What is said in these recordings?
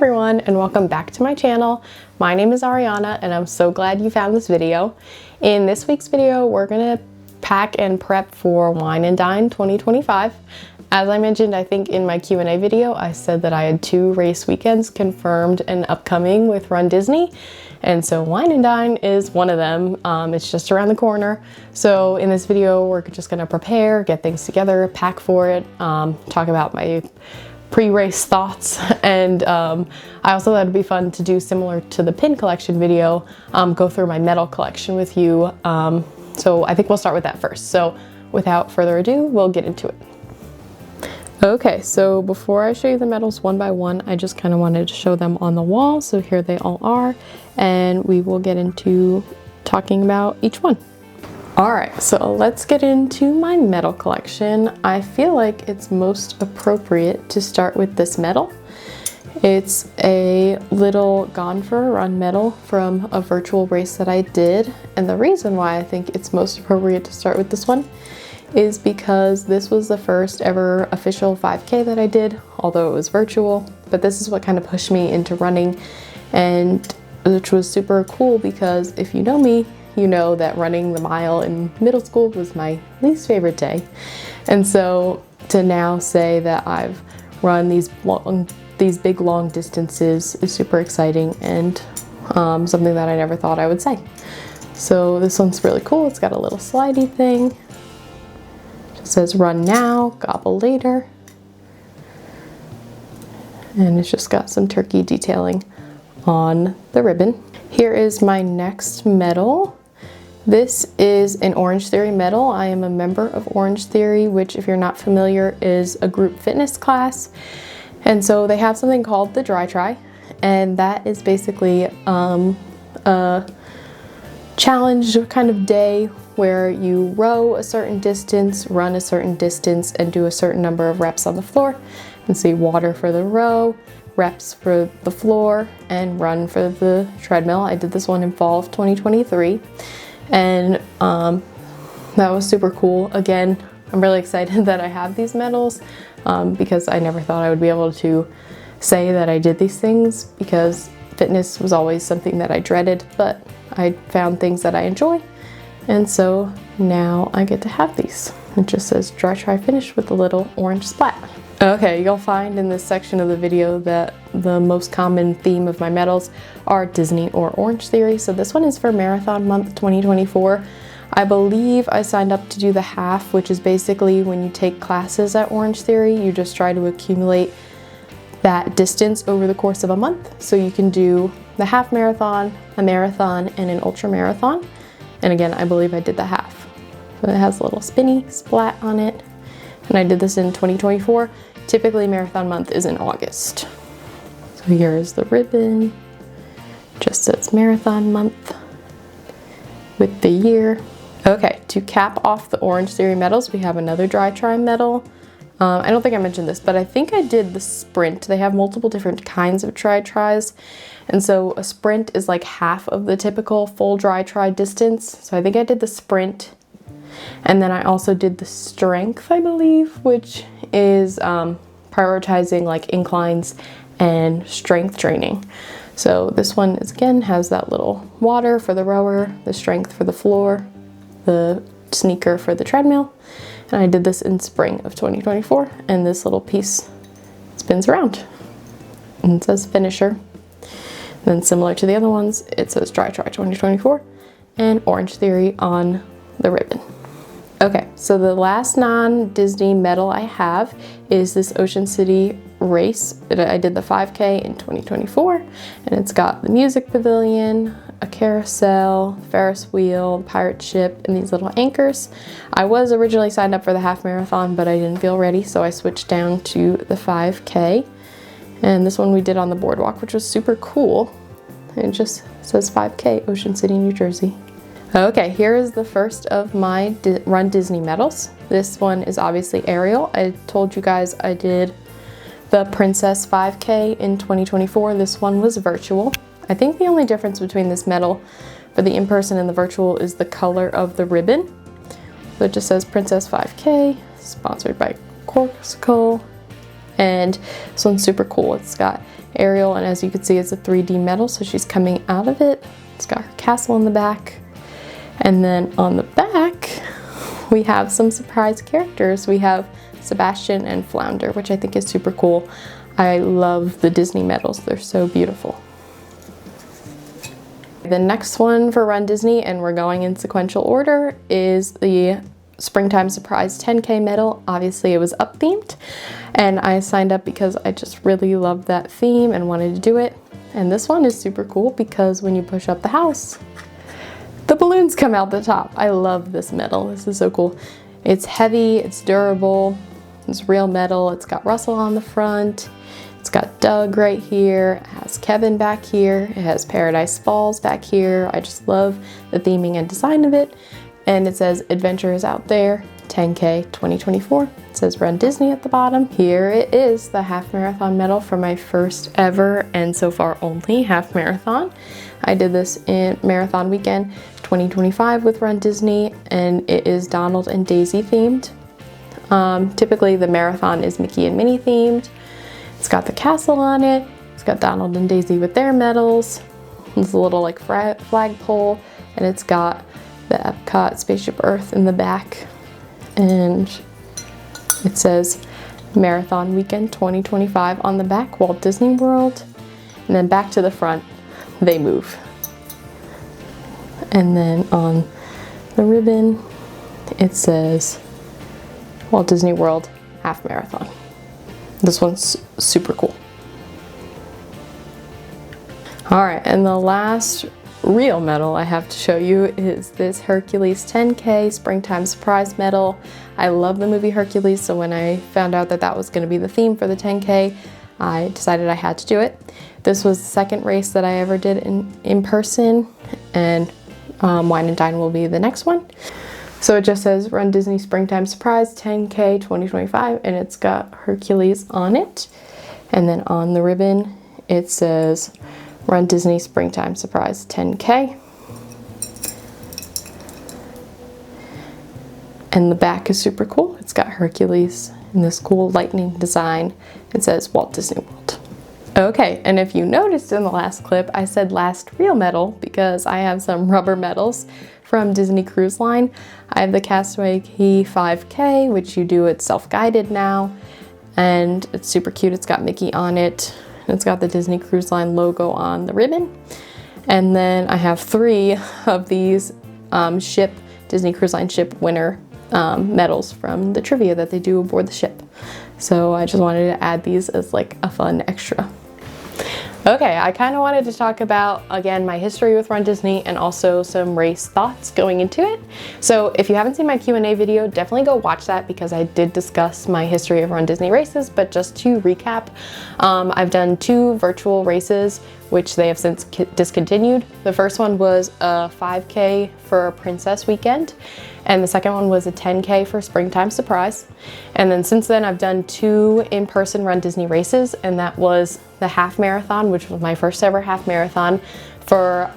everyone, and welcome back to my channel. My name is Ariana and I'm so glad you found this video. In this week's video, we're gonna pack and prep for Wine and Dine 2025. As I mentioned, I think in my Q&A video, I said that I had 2 race weekends confirmed and upcoming with RunDisney. And so Wine and Dine is one of them. It's just around the corner. So in this video, we're just gonna prepare, get things together, pack for it, talk about my pre-race thoughts, and I also thought it'd be fun to do similar to the pin collection video, go through my medal collection with you. So I think we'll start with that first. So without further ado, we'll get into it. Okay, so before I show you the medals one by one, I just kind of wanted to show them on the wall. So here they all are, and we will get into talking about each one. All right, so let's get into my medal collection. I feel like it's most appropriate to start with this medal. It's a little Gone for a Run medal from a virtual race that I did. And the reason why I think it's most appropriate to start with this one is because this was the first ever official 5K that I did, although it was virtual. But this is what kind of pushed me into running, and which was super cool because if you know me, you know that running the mile in middle school was my least favorite day. And so to now say that I've run these big long distances is super exciting, and something that I never thought I would say. So this one's really cool. It's got a little slidey thing. It says run now, gobble later. And it's just got some turkey detailing on the ribbon. Here is my next medal. This is an Orange Theory medal. I am a member of Orange Theory, which, if you're not familiar, is a group fitness class. And so they have something called the Dri-FIT, and that is basically a challenge kind of day where you row a certain distance, run a certain distance, and do a certain number of reps on the floor. And see water for the row, reps for the floor, and run for the treadmill. I did this one in fall of 2023. And that was super cool. Again, I'm really excited that I have these medals because I never thought I would be able to say that I did these things, because fitness was always something that I dreaded, but I found things that I enjoy. And so now I get to have these. It just says Dri-FIT finished with a little orange splat. Okay, you'll find in this section of the video that the most common theme of my medals are Disney or Orange Theory. So this one is for Marathon Month 2024. I believe I signed up to do the half, which is basically when you take classes at Orange Theory, you just try to accumulate that distance over the course of a month. So you can do the half marathon, a marathon, and an ultra marathon. And again, I believe I did the half. So it has a little spinny splat on it. And I did this in 2024. Typically Marathon Month is in August. So here is the ribbon. Just says Marathon Month with the year. Okay, to cap off the Orange Theory medals, we have another Dri-FIT medal. I don't think I mentioned this, but I think I did the sprint. They have multiple different kinds of Dri-FITs. And so a sprint is like half of the typical full Dri-FIT distance. So I think I did the sprint. And then I also did the strength, I believe, which is prioritizing like inclines and strength training. So this one is, again, has that little water for the rower, the strength for the floor, the sneaker for the treadmill. And I did this in spring of 2024, and this little piece spins around and it says finisher. And then similar to the other ones, it says Dri-FIT 2024 and Orange Theory on the ribbon. Okay, so the last non-Disney medal I have is this Ocean City race. I did the 5K in 2024, and it's got the music pavilion, a carousel, Ferris wheel, pirate ship, and these little anchors. I was originally signed up for the half marathon, but I didn't feel ready, so I switched down to the 5K. And this one we did on the boardwalk, which was super cool. It just says 5K, Ocean City, New Jersey. Okay, here is the first of my RunDisney medals. This one is obviously Ariel. I told you guys I did the Princess 5K in 2024. This one was virtual. I think the only difference between this medal for the in-person and the virtual is the color of the ribbon. So it just says Princess 5K, sponsored by Corksicle, And this one's super cool. It's got Ariel, and as you can see, it's a 3D medal, so she's coming out of it. It's got her castle in the back. And then on the back, we have some surprise characters. We have Sebastian and Flounder, which I think is super cool. I love the Disney medals. They're so beautiful. The next one for Run Disney, and we're going in sequential order, is the Springtime Surprise 10K medal. Obviously it was up themed, and I signed up because I just really loved that theme and wanted to do it. And this one is super cool because when you push up the house, the balloons come out the top. I love this medal. This is so cool. It's heavy, it's durable, it's real metal. It's got Russell on the front. It's got Doug right here. It has Kevin back here. It has Paradise Falls back here. I just love the theming and design of it. And it says Adventures Out There, 10K 2024. It says Run Disney at the bottom. Here it is, the half marathon medal for my first ever and so far only half marathon. I did this in Marathon Weekend 2025 with Run Disney, and it is Donald and Daisy themed. Typically the marathon is Mickey and Minnie themed. It's got the castle on it. It's got Donald and Daisy with their medals. There's a little like flagpole, and it's got the Epcot Spaceship Earth in the back. And it says Marathon Weekend 2025 on the back, Walt Disney World. And then back to the front, they move. And then on the ribbon, it says Walt Disney World Half Marathon. This one's super cool. All right, and the last real medal I have to show you is this Hercules 10K Springtime Surprise medal. I love the movie Hercules, so when I found out that that was going to be the theme for the 10K, I decided I had to do it. This was the second race that I ever did in person, and Wine and Dine will be the next one. So it just says Run Disney Springtime Surprise 10K 2025, and it's got Hercules on it. And then on the ribbon, it says Run Disney Springtime Surprise 10K. And the back is super cool. It's got Hercules in this cool lightning design. It says Walt Disney World. Okay, and if you noticed in the last clip, I said last real medal because I have some rubber medals from Disney Cruise Line. I have the Castaway Key 5K, which you do it self-guided now, and it's super cute. It's got Mickey on it. It's got the Disney Cruise Line logo on the ribbon. And then I have 3 of these Disney Cruise Line ship winner medals from the trivia that they do aboard the ship. So I just wanted to add these as like a fun extra. Okay, I kind of wanted to talk about, again, my history with Run Disney and also some race thoughts going into it. So if you haven't seen my Q&A video, definitely go watch that because I did discuss my history of Run Disney races, but just to recap, I've done 2 virtual races, which they have since discontinued. The first one was a 5K for Princess Weekend, and the second one was a 10K for Springtime Surprise. And then since then I've done 2 in-person Run Disney races, and that was the half marathon, which was my first ever half marathon for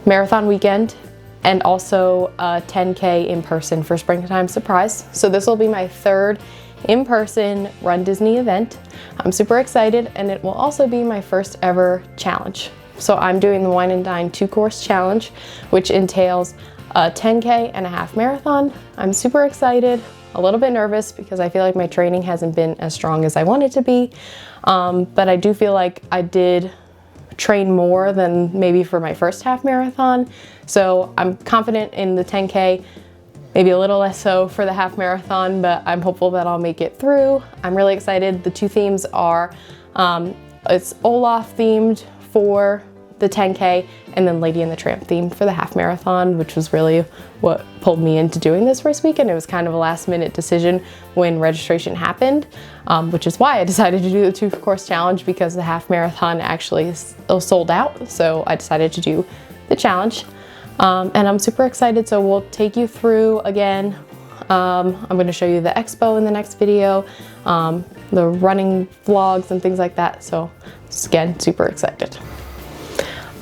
Marathon Weekend, and also a 10K in person for Springtime Surprise. So this will be my 3rd in-person Run Disney event. I'm super excited, and it will also be my first ever challenge. So I'm doing the Wine and Dine 2-course challenge, which entails a 10K and a half marathon. I'm super excited, a little bit nervous because I feel like my training hasn't been as strong as I want it to be, but I do feel like I did train more than maybe for my first half marathon. So I'm confident in the 10K, maybe a little less so for the half marathon, but I'm hopeful that I'll make it through. I'm really excited. The 2 themes are, it's Olaf themed for the 10K, and then Lady and the Tramp themed for the half marathon, which was really what pulled me into doing this race weekend. It was kind of a last minute decision when registration happened, which is why I decided to do the 2-course challenge, because the half marathon actually sold out. So I decided to do the challenge. And I'm super excited. So we'll take you through again. I'm going to show you the expo in the next video, the running vlogs and things like that. So again, super excited.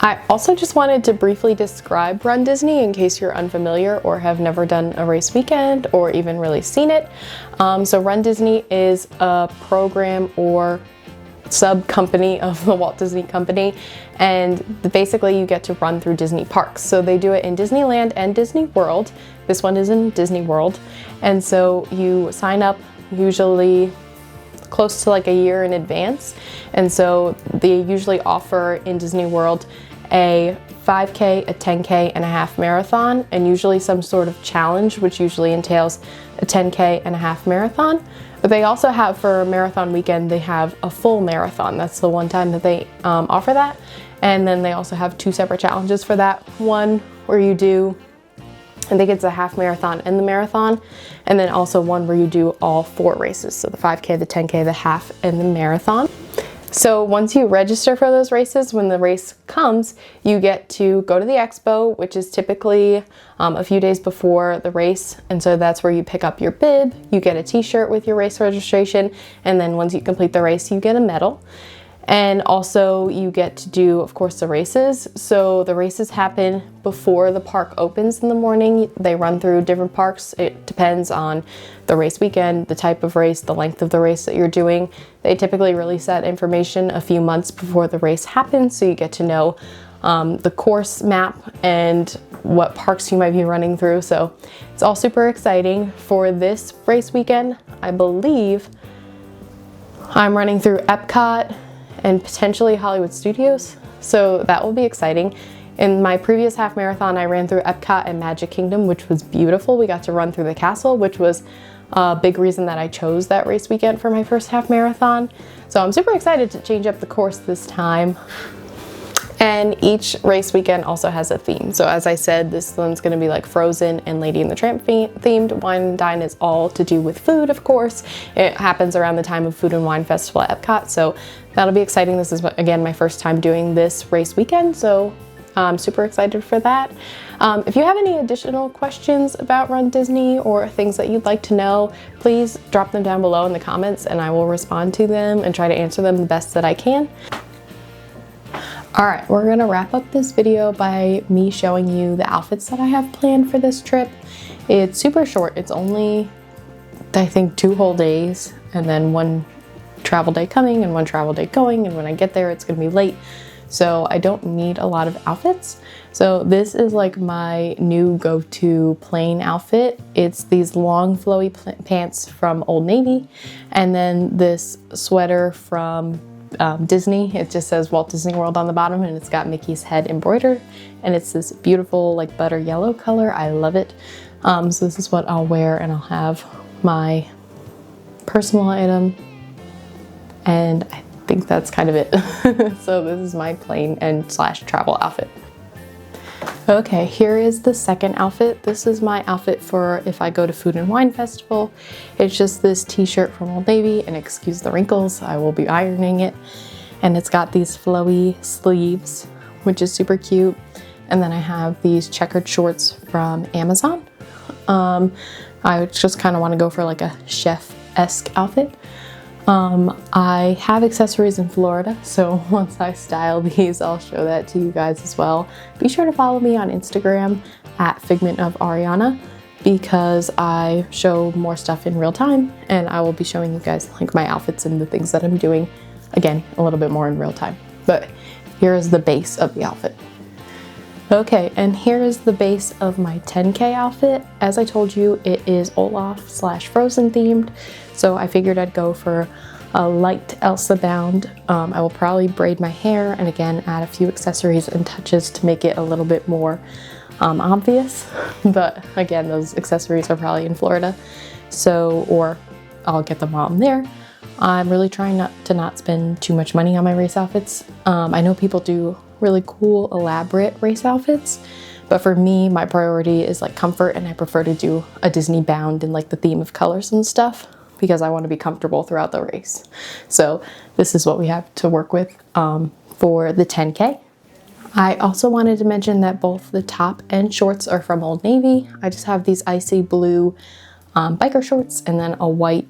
I also just wanted to briefly describe RunDisney in case you're unfamiliar or have never done a race weekend or even really seen it. So RunDisney is a program or sub company of the Walt Disney Company, and basically you get to run through Disney parks. So they do it in Disneyland and Disney World. This one is in Disney World, and so you sign up usually close to like a year in advance, and so they usually offer in Disney World a 5K, a 10K, and a half marathon, and usually some sort of challenge, which usually entails a 10K and a half marathon. But they also have, for marathon weekend, they have a full marathon. That's the one time that they offer that. And then they also have 2 separate challenges for that. One where you do, I think it's a half marathon and the marathon, and then also one where you do all 4 races. So the 5K, the 10K, the half, and the marathon. So once you register for those races, when the race comes, you get to go to the expo, which is typically a few days before the race. And so that's where you pick up your bib, you get a t-shirt with your race registration, and then once you complete the race, you get a medal. And also you get to do, of course, the races. So the races happen before the park opens in the morning. They run through different parks. It depends on the race weekend, the type of race, the length of the race that you're doing. They typically release that information a few months before the race happens, so you get to know the course map and what parks you might be running through. So it's all super exciting. For this race weekend, I believe I'm running through Epcot and potentially Hollywood Studios, so that will be exciting. In my previous half marathon, I ran through Epcot and Magic Kingdom, which was beautiful. We got to run through the castle, which was a big reason that I chose that race weekend for my first half marathon. So I'm super excited to change up the course this time. And each race weekend also has a theme. So as I said, this one's gonna be like Frozen and Lady and the Tramp themed. Wine and Dine is all to do with food, of course. It happens around the time of Food and Wine Festival at Epcot, so that'll be exciting. This is, again, my first time doing this race weekend, so I'm super excited for that. If you have any additional questions about RunDisney or things that you'd like to know, please drop them down below in the comments and I will respond to them and try to answer them the best that I can. All right, we're gonna wrap up this video by me showing you the outfits that I have planned for this trip. It's super short. It's only, I think, 2 whole days and then 1 travel day coming and 1 travel day going, and when I get there, it's gonna be late. So I don't need a lot of outfits. So this is like my new go-to plain outfit. It's these long flowy pants from Old Navy, and then this sweater from Disney. It just says Walt Disney World on the bottom, and it's got Mickey's head embroidered, and it's this beautiful like butter yellow color. I love it. So this is what I'll wear, and I'll have my personal item, and I think that's kind of it. So this is my plain and slash travel outfit. Okay, here is the second outfit. This is my outfit for if I go to Food and Wine Festival. It's just this t-shirt from Old Navy, and excuse the wrinkles, I will be ironing it. And it's got these flowy sleeves, which is super cute. And then I have these checkered shorts from Amazon. I just kind of want to go for like a chef-esque outfit. I have accessories in Florida, so once I style these, I'll show that to you guys as well. Be sure to follow me on Instagram at Figment of Ariana, because I show more stuff in real time, and I will be showing you guys like my outfits and the things that I'm doing, again, a little bit more in real time. But here is the base of the outfit. Okay, and here is the base of my 10K outfit. As I told you, it is Olaf slash Frozen themed, so I figured I'd go for a light Elsa bound. I will probably braid my hair and again add a few accessories and touches to make it a little bit more obvious. But again, those accessories are probably in Florida, so, or I'll get them while I'm there. I'm really trying to not spend too much money on my race outfits. I know people do really cool, elaborate race outfits, but for me, my priority is like comfort, and I prefer to do a Disney bound in like the theme of colors and stuff, because I want to be comfortable throughout the race. So this is what we have to work with for the 10K. I also wanted to mention that both the top and shorts are from Old Navy. I just have these icy blue biker shorts and then a white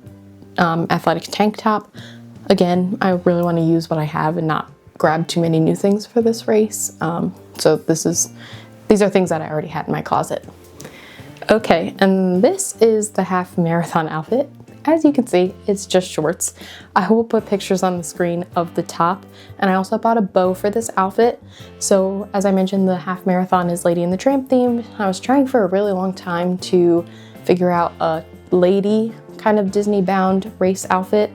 athletic tank top. Again, I really want to use what I have and not grab too many new things for this race. So these are things that I already had in my closet. Okay, and this is the half marathon outfit. As you can see, it's just shorts. I will put pictures on the screen of the top, and I also bought a bow for this outfit. So as I mentioned, the half marathon is Lady and the Tramp theme. I was trying for a really long time to figure out a lady kind of Disney bound race outfit,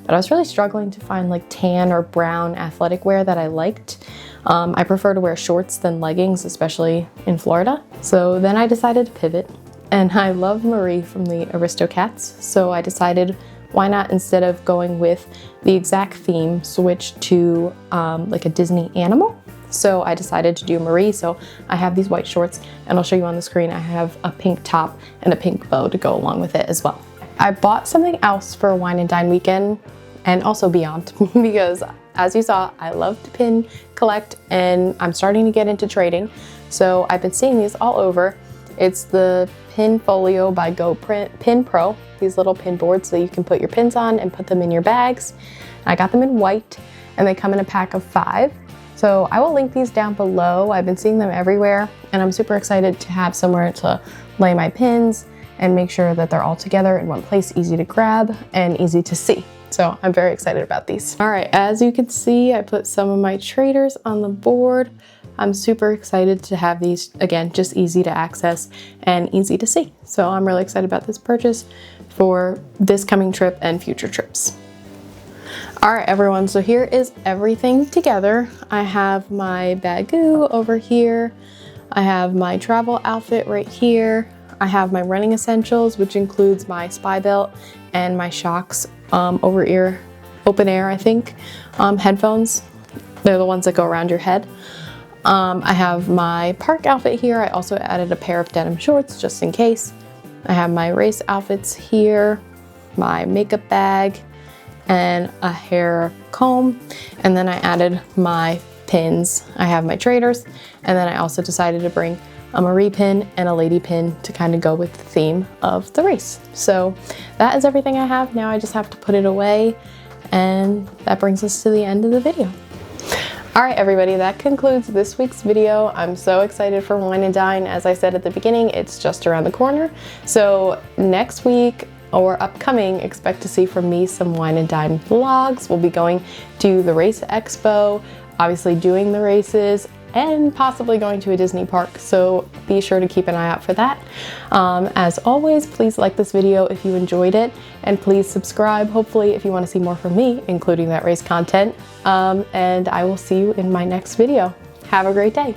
but I was really struggling to find like tan or brown athletic wear that I liked. I prefer to wear shorts than leggings, especially in Florida. So then I decided to pivot. And I love Marie from the Aristocats, so I decided why not, instead of going with the exact theme, switch to like a Disney animal. So I decided to do Marie, so I have these white shorts, and I'll show you on the screen. I have a pink top and a pink bow to go along with it as well. I bought something else for Wine and Dine weekend, and also beyond, because as you saw, I love to pin collect, and I'm starting to get into trading. So I've been seeing these all over. It's the PinFolio by GoPinPro, these little pin boards that you can put your pins on and put them in your bags. I got them in white, and they come in a pack of 5. So I will link these down below. I've been seeing them everywhere, and I'm super excited to have somewhere to lay my pins and make sure that they're all together in one place, easy to grab and easy to see. So I'm very excited about these. All right, as you can see, I put some of my traders on the board. I'm super excited to have these, again, just easy to access and easy to see. So I'm really excited about this purchase for this coming trip and future trips. All right, everyone, so here is everything together. I have my bagoo over here. I have my travel outfit right here. I have my running essentials, which includes my SPIbelt and my Shokz over-ear, open air, I think, headphones. They're the ones that go around your head. I have my park outfit here. I also added a pair of denim shorts just in case. I have my race outfits here, my makeup bag, and a hair comb. And then I added my pins. I have my traders, and then I also decided to bring a Marie pin and a lady pin to kind of go with the theme of the race. So that is everything I have. Now I just have to put it away, and that brings us to the end of the video. All right, everybody, that concludes this week's video. I'm so excited for Wine and Dine. As I said at the beginning, it's just around the corner. So next week or upcoming, expect to see from me some Wine and Dine vlogs. We'll be going to the Race Expo, obviously doing the races, and possibly going to a Disney park. So be sure to keep an eye out for that. As always, please like this video if you enjoyed it, and please subscribe, hopefully, if you want to see more from me, including that race content. And I will see you in my next video. Have a great day.